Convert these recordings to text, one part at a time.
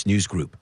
News Group.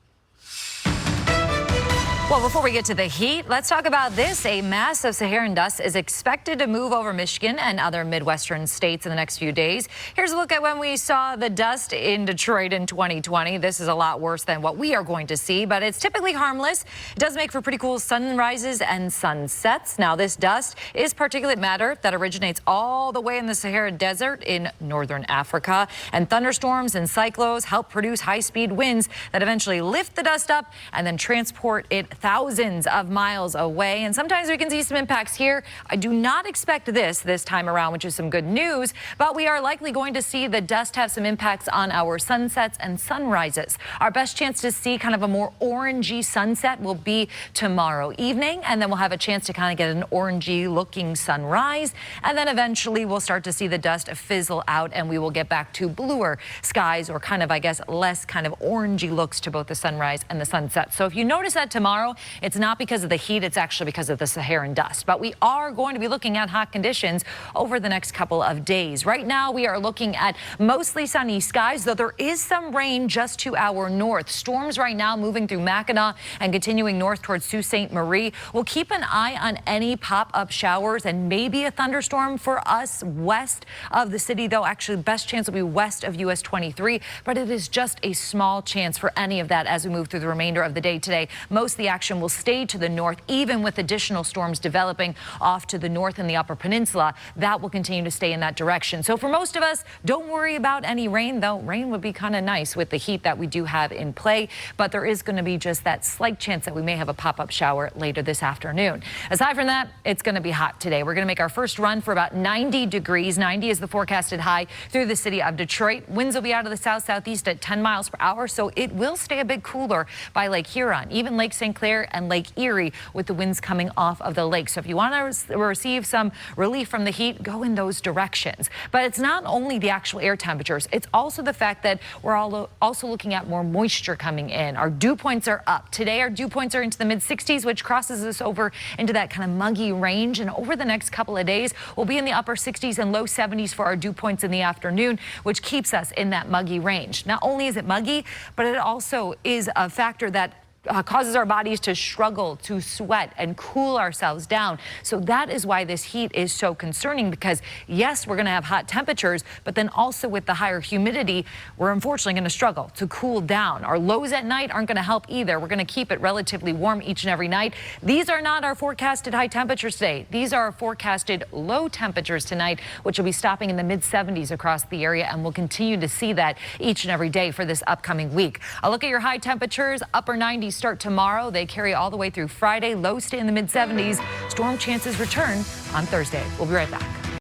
Well, before we get to the heat, let's talk about this. A mass of Saharan dust is expected to move over Michigan and other Midwestern states in the next few days. Here's a look at when we saw the dust in Detroit in 2020. This is a lot worse than what we are going to see, but it's typically harmless. It does make for pretty cool sunrises and sunsets. Now, this dust is particulate matter that originates all the way in the Sahara Desert in northern Africa. And thunderstorms and cyclones help produce high-speed winds that eventually lift the dust up and then transport it thousands of miles away. And sometimes we can see some impacts here. I do not expect this time around, which is some good news, but we are likely going to see the dust have some impacts on our sunsets and sunrises. Our best chance to see kind of a more orangey sunset will be tomorrow evening, and then we'll have a chance to kind of get an orangey looking sunrise, and then eventually we'll start to see the dust fizzle out and we will get back to bluer skies, or kind of, I guess, less kind of orangey looks to both the sunrise and the sunset. So if you notice that tomorrow, it's not because of the heat, it's actually because of the Saharan dust. But we are going to be looking at hot conditions over the next couple of days. Right now, we are looking at mostly sunny skies, though there is some rain just to our north. Storms right now moving through Mackinac and continuing north towards Sault Ste. Marie. We'll keep an eye on any pop-up showers and maybe a thunderstorm for us west of the city, though actually best chance will be west of US 23, but it is just a small chance for any of that as we move through the remainder of the day today. Most of the action will stay to the north, even with additional storms developing off to the north in the Upper Peninsula. That will continue to stay in that direction. So for most of us, don't worry about any rain, though rain would be kind of nice with the heat that we do have in play. But there is going to be just that slight chance that we may have a pop-up shower later this afternoon. Aside from that, it's going to be hot today. We're going to make our first run for about 90 degrees. 90 is the forecasted high through the city of Detroit. Winds will be out of the south-southeast at 10 miles per hour, so it will stay a bit cooler by Lake Huron, even Lake St. Clair and Lake Erie, with the winds coming off of the lake. So if you want to receive some relief from the heat, go in those directions. But it's not only the actual air temperatures, it's also the fact that we're also looking at more moisture coming in. Our dew points are up. Today, our dew points are into the mid-60s, which crosses us over into that kind of muggy range. And over the next couple of days, we'll be in the upper 60s and low 70s for our dew points in the afternoon, which keeps us in that muggy range. Not only is it muggy, but it also is a factor that causes our bodies to struggle to sweat and cool ourselves down. So that is why this heat is so concerning, because yes, we're going to have hot temperatures, but then also with the higher humidity, we're unfortunately going to struggle to cool down. Our lows at night aren't going to help either. We're going to keep it relatively warm each and every night. These are not our forecasted high temperatures today. These are our forecasted low temperatures tonight, which will be stopping in the mid-70s across the area, and we'll continue to see that each and every day for this upcoming week. A look at your high temperatures. Upper 90s start tomorrow. They carry all the way through Friday. Lows stay in the mid-70s. Storm chances return on Thursday. We'll be right back.